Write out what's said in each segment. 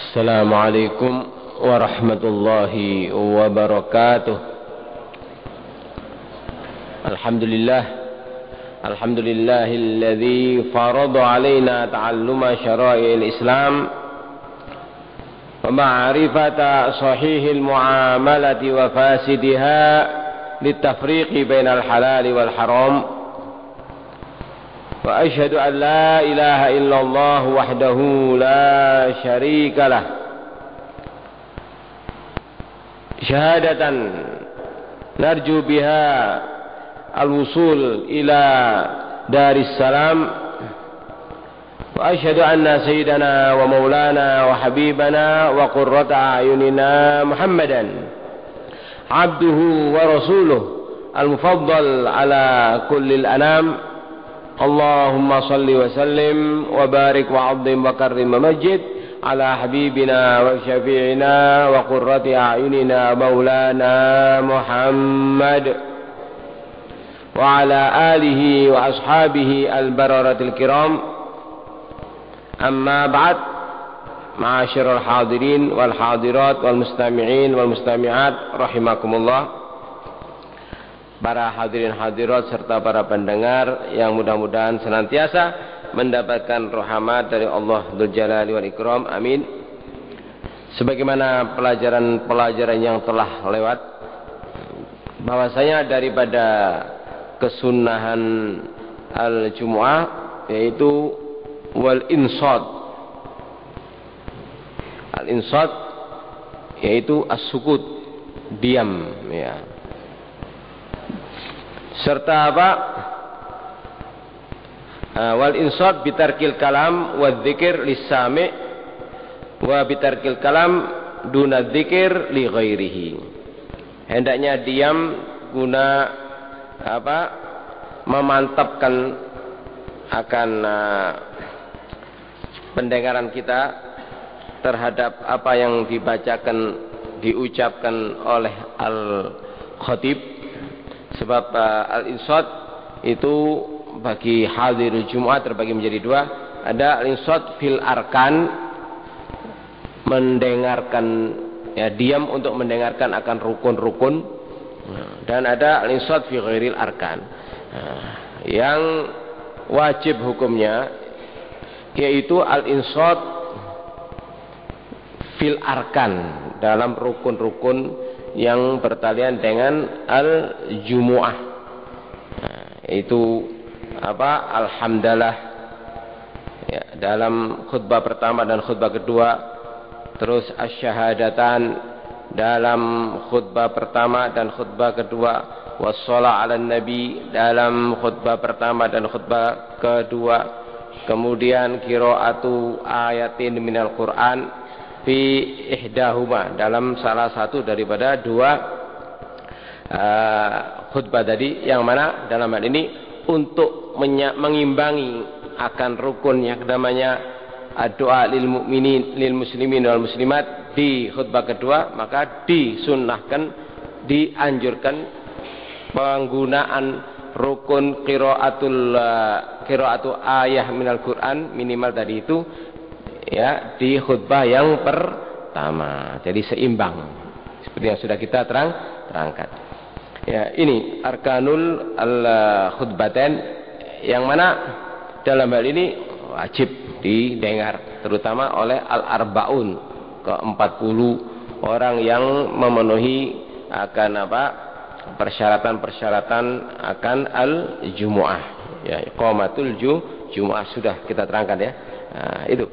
Assalamualaikum warahmatullahi wabarakatuh. Alhamdulillahilladzi farada alaina ta'alluma syara'il Islam wa ma'rifata sahihil muamalati wa fasidiha litafriqi bainal halali wal haram. Wa asyhadu an la ilaha illallah wahdahu la syarika lah syahadatan narju biha al-wusul ila daris salam. Wa asyhadu anna sayyidana wa maulana wa habibana wa qurrata a'yunina Muhammadan abduhu wa rasuluh al-mufaddal ala kullil anam. Allahumma salli wa sallim wa barik wa azim wa karrim wa majid ala habibina wa syafi'ina wa qurrati a'yunina maulana Muhammad wa ala alihi wa ashabihi al-bararatil kiram. Amma ba'd, ma'asyiral hadirin wal hadirat wal mustami'in wal mustami'at rahimakumullah. Para hadirin hadirat serta para pendengar yang mudah-mudahan senantiasa mendapatkan rahmat dari Allah Dzul Jalali wal Ikram, amin. Sebagaimana pelajaran-pelajaran yang telah lewat, bahwasanya daripada kesunahan al-Jumu'ah yaitu wal insad. Al-insad yaitu as-sukut, diam, ya. Serta apa? Wal insad bitarkil kalam wa dzikir lis-sami' wa bitarkil kalam duna dzikir li ghairihi. Hendaknya diam guna apa? Memantapkan akan pendengaran kita terhadap apa yang diucapkan oleh al-khatib. Sebab al-insad itu bagi hadirul Jumu'ah terbagi menjadi dua. Ada al-insad fil arkan, mendengarkan, ya, diam untuk mendengarkan akan rukun-rukun, dan ada al-insad fi ghairil arkan, yang wajib hukumnya yaitu al-insad fil arkan, dalam rukun-rukun yang bertalian dengan al-Jumu'ah. Itu apa? Alhamdulillah, ya, dalam khutbah pertama dan khutbah kedua. Terus asyhadatan dalam khutbah pertama dan khutbah kedua. Wassalah ala nabi dalam khutbah pertama dan khutbah kedua. Kemudian qiraatu ayatin minal Qur'an fi ihdahuma, dalam salah satu daripada dua khutbah tadi, yang mana dalam hal ini untuk mengimbangi akan rukun yang namanya doa lil mu'minin lil muslimin wal muslimat di khutbah kedua, maka disunnahkan, dianjurkan penggunaan rukun qiraatu ayah minal Quran minimal tadi itu, ya, di khutbah yang pertama. Jadi seimbang seperti yang sudah kita terangkan. Ya, ini arkanul al-khutbatain, yang mana dalam hal ini wajib didengar terutama oleh al-arbaun, ke-40 orang yang memenuhi akan apa? Persyaratan-persyaratan akan al-Jumu'ah. Ya, iqamatul Jumu'ah sudah kita terangkan, ya. Nah, itu.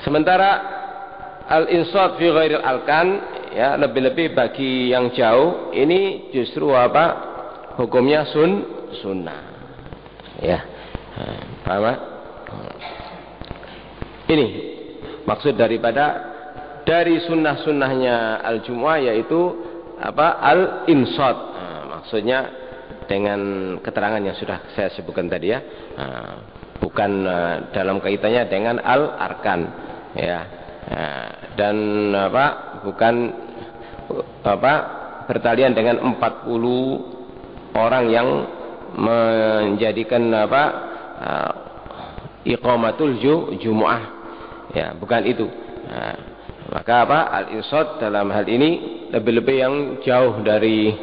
Sementara al-insad fi ghairil arkan, ya, lebih-lebih bagi yang jauh, ini justru apa? Hukumnya sunnah. Ya. Paham? Ini maksud dari sunnah-sunnahnya al-Jumu'ah yaitu apa? Al-insad. Maksudnya dengan keterangan yang sudah saya sebutkan tadi, ya. Bukan dalam kaitannya dengan al-arkan, ya, dan apa, bukan apa bertalian dengan 40 orang yang menjadikan iqamatul Jumu'ah, ya, bukan itu. Nah, maka apa? Al-insat dalam hal ini lebih-lebih yang jauh dari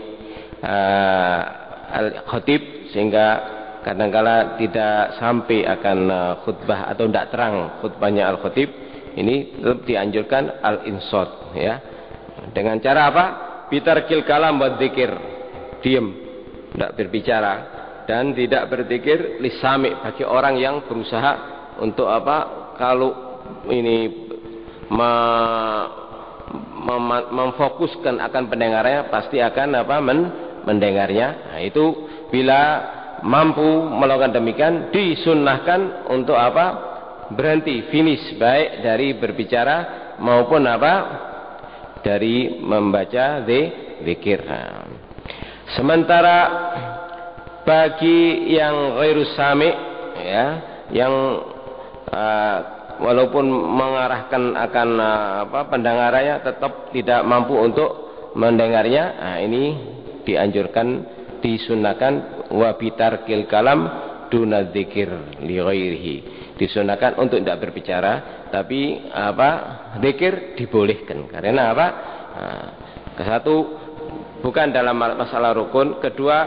al-khatib, sehingga kadangkala tidak sampai akan khutbah atau tidak terang khutbahnya al-khatib. Ini tetap dianjurkan al-insat, ya. Dengan cara apa? Bitarkil kalam wa dzikir, diam, tidak berbicara dan tidak berzikir lisami, bagi orang yang berusaha untuk apa? Kalau ini memfokuskan akan pendengarnya, pasti akan apa? Mendengarnya. Nah, itu bila mampu melakukan demikian, disunnahkan untuk apa? Berhenti, finish, baik dari berbicara maupun apa? Dari membaca zikir. Nah, sementara bagi yang ghairu sami, ya, yang walaupun mengarahkan akan pendengarannya tetap tidak mampu untuk mendengarnya, nah, ini dianjurkan, disunahkan wabitarkil kalam duna dzikir li ghairihi, disunahkan untuk tidak berbicara, tapi apa? Zikir dibolehkan. Karena apa? Kesatu, bukan dalam masalah rukun. Kedua,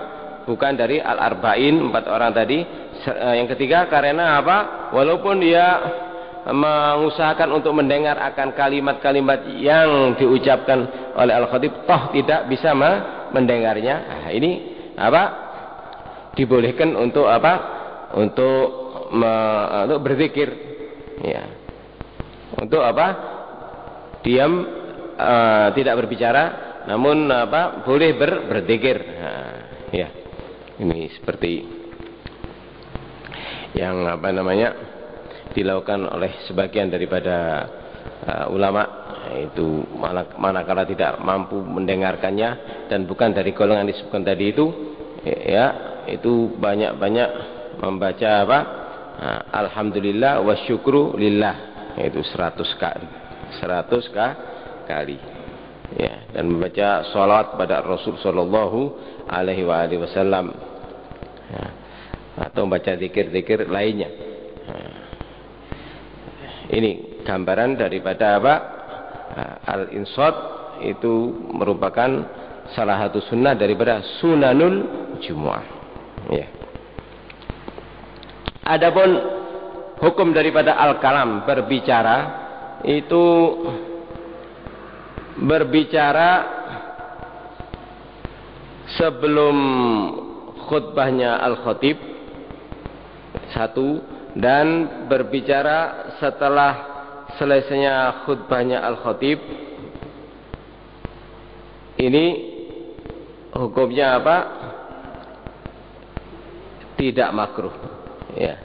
bukan dari al-arba'in, 4 orang tadi. Yang ketiga, karena apa? Walaupun dia mengusahakan untuk mendengar akan kalimat-kalimat yang diucapkan oleh al-khatib, toh tidak bisa mendengarnya. Nah, ini apa? Dibolehkan untuk apa? Untuk berzikir, ya. Untuk apa? Diam, tidak berbicara, namun apa? Boleh berzikir. Nah, ya. Ini seperti yang apa namanya? Dilakukan oleh sebagian daripada ulama, itu manakala tidak mampu mendengarkannya dan bukan dari golongan disebutkan tadi itu, ya, itu banyak-banyak membaca apa? Alhamdulillah wa syukru lillah, itu 100 kali, ya, dan membaca sholawat pada Rasul sallallahu alaihi wasallam, ya, atau membaca zikir-zikir lainnya. Ini gambaran daripada apa? Al-insat itu merupakan salah satu sunnah daripada sunanul Jumu'ah, ya. Adapun hukum daripada al-kalam, berbicara, itu berbicara sebelum khutbahnya al-khatib, satu, dan berbicara setelah selesainya khutbahnya al-khatib. Ini hukumnya apa? Tidak makruh, ya.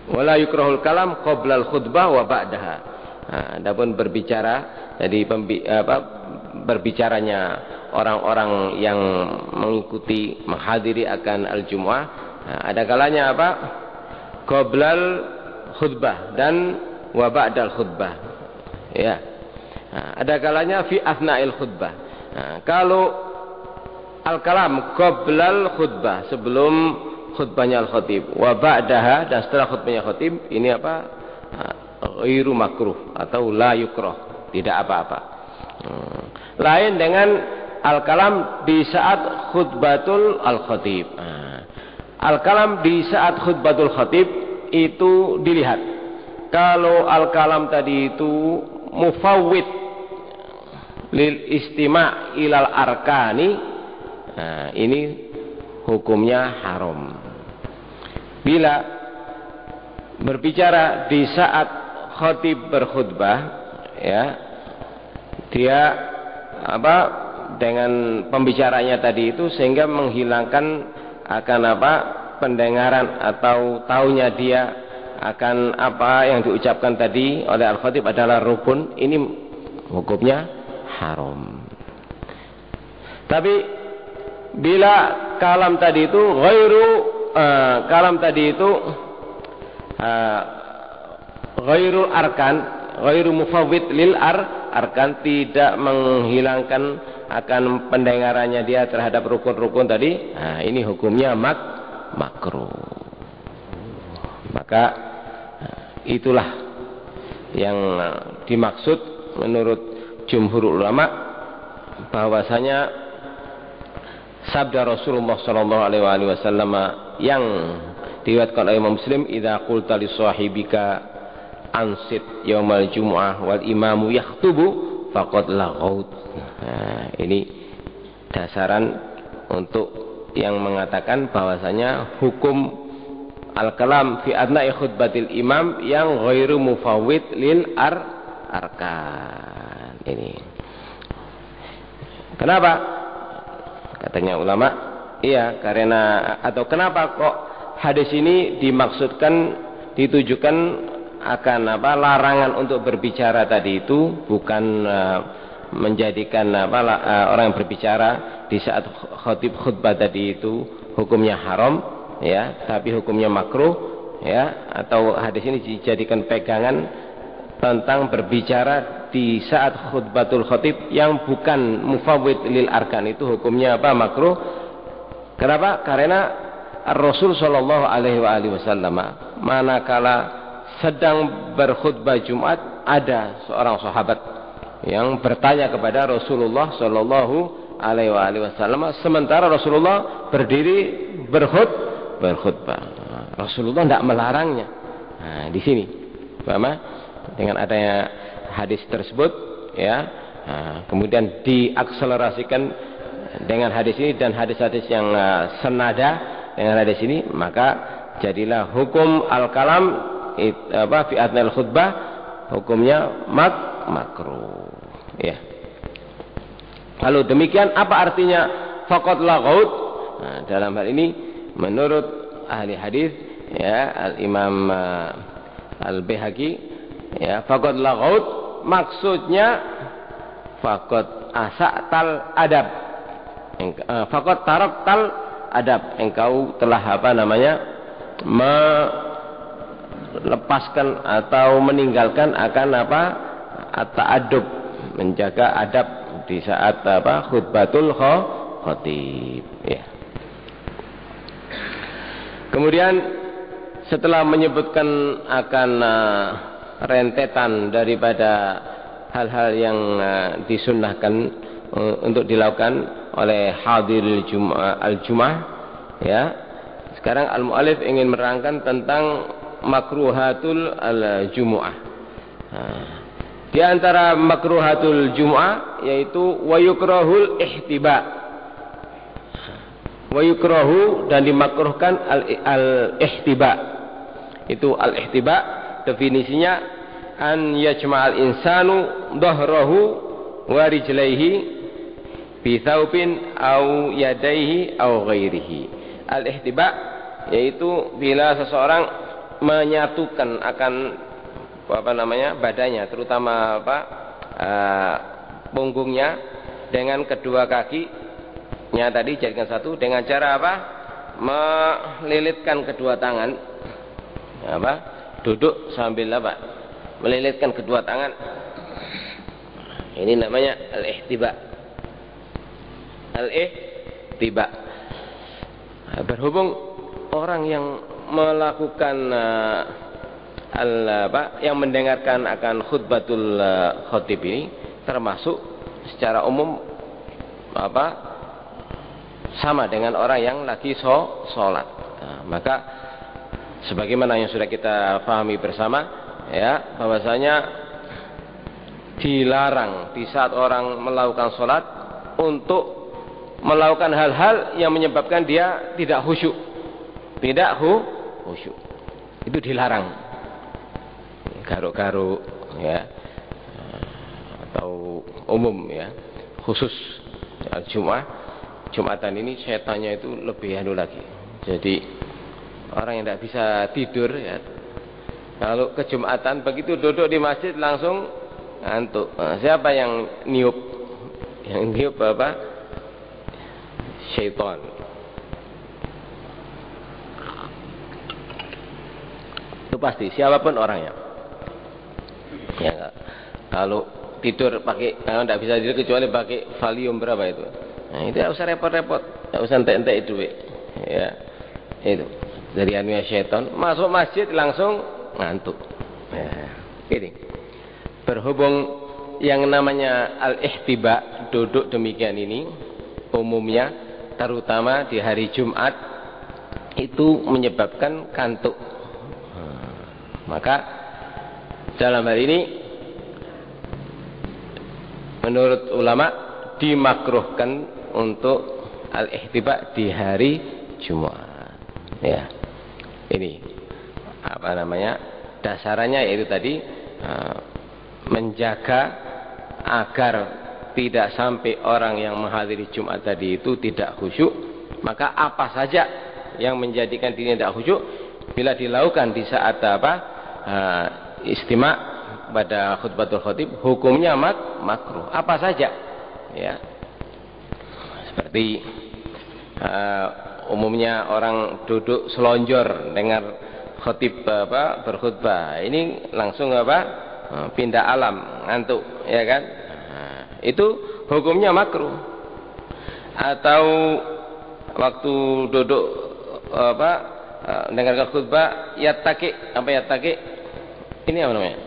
Wala yukrahul kalam qabla al-khutbah wa ba'daha. Nah, adapun berbicara, jadi berbicaranya orang-orang yang mengikuti, menghadiri akan al-Jumu'ah, nah, ada kalanya apa? Qoblal khutbah dan wa ba'dal khutbah, ya. Nah, ada kalanya fi asna'il khutbah. Nah, kalau al-kalam qoblal khutbah, sebelum khutbahnya al-khatib, wa ba'daha, dan setelah khutbahnya khatib, ini apa? Ghairu makruh atau la yukrah, tidak apa-apa. Lain dengan al-kalam di saat khutbatul al-khatib. Al-kalam di saat khutbatul khatib itu dilihat. Kalau al-kalam tadi itu mufawwid lil istima' ilal arkani, nah, ini hukumnya haram. Bila berbicara di saat khatib berkhutbah, ya, dia apa? Dengan pembicaranya tadi itu sehingga menghilangkan akan apa? Pendengaran atau taunya dia akan apa yang diucapkan tadi oleh al-khatib adalah rukun, ini hukumnya haram. Tapi bila kalam tadi itu ghairul arkan, ghairu mufawwid lil arkan, tidak menghilangkan akan pendengarannya dia terhadap rukun-rukun tadi, nah, ini hukumnya makruh. Maka itulah Yang dimaksud menurut jumhur ulama bahwasanya sabda Rasulullah sallallahu alaihi wasallam yang diriwayatkan oleh Imam Muslim, idza qulta li sahibika ansit yaumal jumu'ah wal imamu yakhutubu faqad laghaut. Nah, ini dasaran untuk yang mengatakan bahwasanya hukum al-kalam fi adna'i khutbatil imam yang ghairu mufawwid lil arkan. Ini. Kenapa? Katanya ulama, iya karena atau kenapa kok hadis ini dimaksudkan ditujukan akan larangan untuk berbicara tadi itu bukan menjadikan orang yang berbicara di saat khatib khutbah tadi itu hukumnya haram ya, tapi hukumnya makruh ya, atau hadis ini dijadikan pegangan tentang berbicara di saat khutbatul khatib yang bukan mufawwid lil arkan itu hukumnya makruh. Kenapa? Karena Rasul sallallahu alaihi wasallam manakala sedang berkhutbah Jumat ada seorang sahabat yang bertanya kepada Rasulullah sallallahu alaihi wasallam sementara Rasulullah berdiri berkhutbah. Rasulullah tidak melarangnya. Nah, di sini, paham? Dengan adanya hadis tersebut, ya, kemudian diakselerasikan dengan hadis ini dan hadis-hadis yang senada dengan hadis ini, maka jadilah hukum al-kalam fi adnal khutbah hukumnya makruh. Ya. Kalau demikian apa artinya faqad laghaut? Nah, dalam hal ini menurut ahli hadis ya al-Imam Al-Baihaqi ya faqad laghaut maksudnya faqad asatal adab. Faqad taraktal adab, engkau telah melepaskan atau meninggalkan akan at-ta'addub, menjaga adab di saat khutbatul khatib ya. Kemudian setelah menyebutkan akan rentetan daripada hal-hal yang disunnahkan untuk dilakukan oleh hadiril al-jum'ah ya. Sekarang al-mu'allif ingin menerangkan tentang makruhatul al-jumu'ah. Di antara makruhatul jumu'ah yaitu wa yukrahul ihtiba. Wa yukrahu dan dimakruhkan al-ihtiba. Itu al-ihtiba definisinya an yajma'al insanu dhahrahu wa rijlaihi bi thawbin au yadaihi au ghairihi. Al-ihtiba yaitu bila seseorang menyatukan akan badannya, terutama punggungnya dengan kedua kakinya tadi jadikan satu dengan cara melilitkan kedua tangan, duduk sambil melilitkan kedua tangan. Ini namanya al-ihtiba. Al-ihtiba. Berhubung orang yang melakukan yang mendengarkan akan khutbatul khatib ini termasuk secara umum sama dengan orang yang lagi sholat. Nah, maka sebagaimana yang sudah kita pahami bersama ya, bahwasanya dilarang di saat orang melakukan sholat untuk melakukan hal-hal yang menyebabkan dia tidak khusyuk. Itu dilarang. Garuk-garuk ya, atau umum ya, khusus Jumatan ini setannya itu lebih lagi. Jadi orang yang tidak bisa tidur ya, kalau ke Jumatan begitu duduk di masjid langsung ngantuk. Nah, siapa yang niup? Yang niup syaitan. Itu pasti siapapun orangnya. Ya, kalau tidur pakai, tidak bisa tidur kecuali pakai Valium berapa itu. Nah, itu tidak usah repot-repot, tidak usah entek-entek itu. Ya, itu dari anunya syaitan. Masuk masjid langsung ngantuk. Ya, ini. berhubung yang namanya al-ihtiba, duduk demikian ini umumnya terutama di hari Jumat itu menyebabkan kantuk. Maka dalam hal ini menurut ulama dimakruhkan untuk al-ihtiba di hari Jumat. Ya. Ini apa namanya? Dasarnya yaitu tadi menjaga agar tidak sampai orang yang menghadiri Jumat tadi itu tidak khusyuk. Maka apa saja yang menjadikan dirinya tidak khusyuk bila dilakukan di saat istima' pada khutbatul khatib, hukumnya makruh. Apa saja, ya. Seperti umumnya orang duduk selonjor dengar khatib berkhutbah, ini langsung pindah alam, ngantuk, ya kan? Itu hukumnya makruh. Atau waktu duduk dengarkan khutbah yattaqi, apa yattaqi? Ini apa namanya?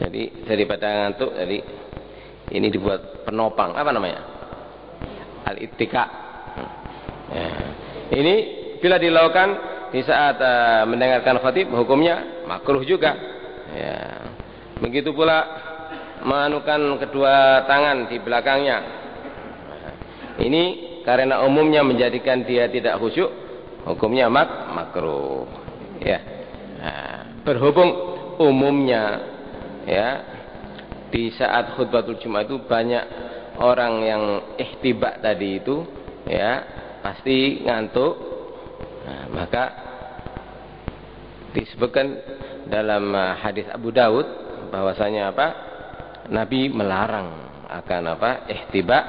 Jadi daripada ngantuk, jadi ini dibuat penopang, apa namanya? Al-ittika. Ya. Ini bila dilakukan di saat mendengarkan khatib, hukumnya makruh juga. Ya. Begitu pula menganukan kedua tangan di belakangnya. Ini karena umumnya menjadikan dia tidak khusyuk, hukumnya makruh. Ya. Nah, berhubung umumnya, ya, di saat khutbatul Jumat itu banyak orang yang ihtiba tadi itu, ya, pasti ngantuk. Nah, maka disebutkan dalam hadis Abu Daud bahwasanya Nabi melarang akan ihtiba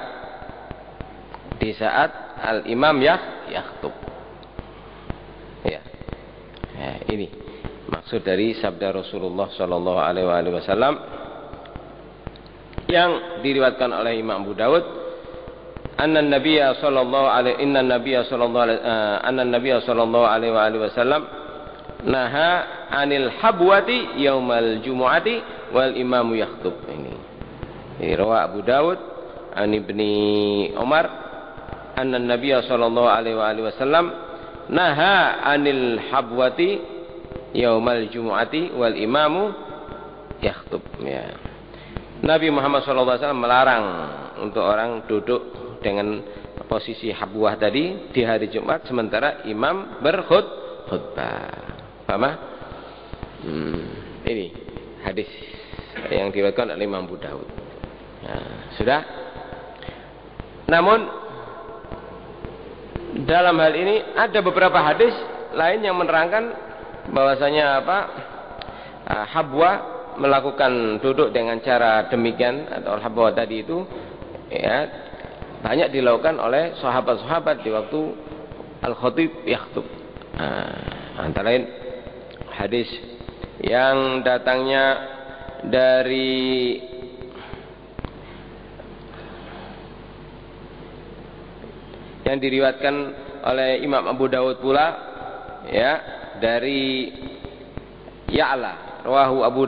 di saat al-imam yakhutub. Ya. Nah, ini maksud dari sabda Rasulullah sallallahu alaihi wasallam yang diriwayatkan oleh Imam Abu Daud, anna nabiyya sallallahu alaihi wasallam naha anil habwati yaumal jumu'ati wal imamu yakhutub. Ini riwayat Abu Daud an Ibni Umar anna nabiyya sallallahu alaihi wasallam naha anil habwati yaumal jumu'ati wal imamu yakhutub. Ya. Nabi Muhammad SAW melarang untuk orang duduk dengan posisi habwah tadi di hari Jumat sementara imam berkhutbah. Paham? Ini hadis yang diriwayatkan oleh Imam Abu Daud. Nah, sudah. Namun dalam hal ini ada beberapa hadis lain yang menerangkan bahwasanya habwa melakukan duduk dengan cara demikian atau habwa tadi itu, ya, banyak dilakukan oleh sahabat-sahabat di waktu al-khatib yakhutub. Antara lain hadis yang datangnya dari yang diriwayatkan oleh Imam Abu Dawud pula, ya, dari Ya'la. Rawahu Abu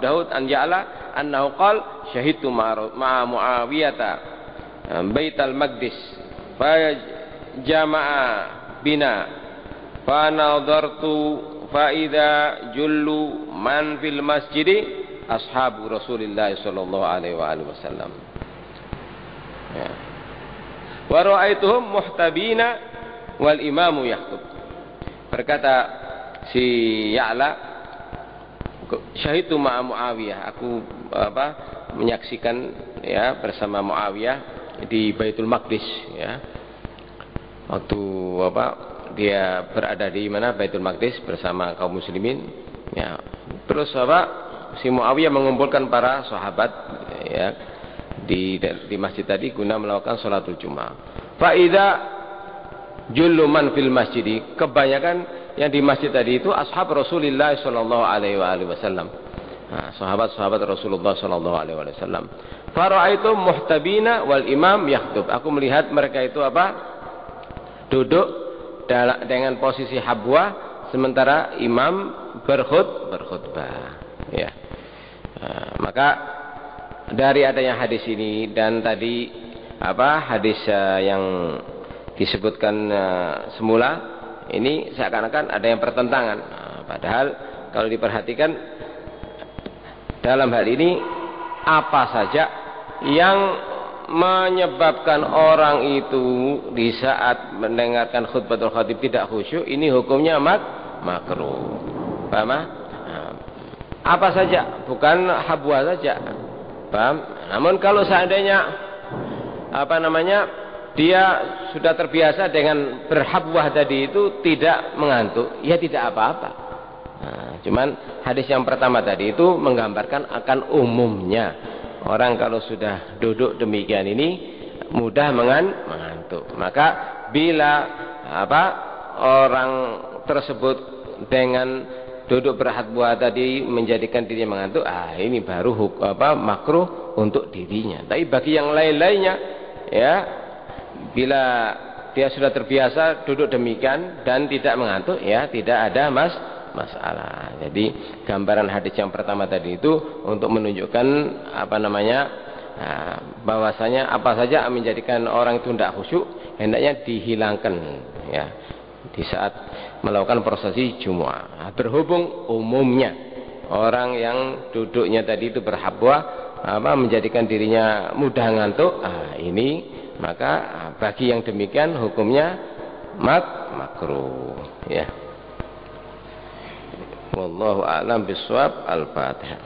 Dawud an Ya'la annahu qala syahidtu ma'a Muawiyata Baitul Maqdis fa jama'a bina fa nadartu fa idza jullu man fil masjidi ashabu Rasulillah sallallahu alaihi wasallam. Ya. Wa ra'aituhum muhtabina wal imamu yakhutub. Berkata si Ya'la, syahidtu ma'a Muawiyah, aku menyaksikan, ya, bersama Muawiyah di Baitul Maqdis, ya. Waktu dia berada di mana Baitul Maqdis bersama kaum muslimin, ya. Terus si Muawiyah mengumpulkan para sahabat, ya, di masjid tadi guna melakukan salatul Jumat. Fa idza jullu man fil masjid, kebanyakan yang di masjid tadi itu ashab Rasulullah sallallahu alaihi wasallam. Sahabat-sahabat Rasulullah sallallahu alaihi wasallam. Fara'aitu muhtabina wal imam yakhutub. Aku melihat mereka itu duduk dengan posisi habwa sementara imam berkhutbah. Ya. Maka dari adanya hadis ini dan tadi hadis yang disebutkan semula, ini seakan-akan ada yang pertentangan. Padahal kalau diperhatikan dalam hal ini apa saja yang menyebabkan orang itu di saat mendengarkan khutbatul khatib tidak khusyuk, ini hukumnya makruh. Paham? Apa saja, bukan habwa saja. Paham? Namun kalau seandainya dia sudah terbiasa dengan berhabwah tadi itu tidak mengantuk, ya tidak apa-apa. Cuman hadis yang pertama tadi itu menggambarkan akan umumnya orang kalau sudah duduk demikian ini mudah mengantuk. Maka bila orang tersebut dengan duduk berhabwah tadi menjadikan dirinya mengantuk, ini baru makruh untuk dirinya. Tapi bagi yang lain-lainnya, ya, bila dia sudah terbiasa duduk demikian dan tidak mengantuk, ya tidak ada masalah. Jadi gambaran hadis yang pertama tadi itu untuk menunjukkan bahwasanya apa saja menjadikan orang itu tidak khusyuk hendaknya dihilangkan, ya, di saat melakukan prosesi Jumu'ah. Berhubung umumnya orang yang duduknya tadi itu berhabwah menjadikan dirinya mudah ngantuk, ini maka bagi yang demikian hukumnya makruh, ya. Wallahu a'lam bishawab. Al-Fatihah.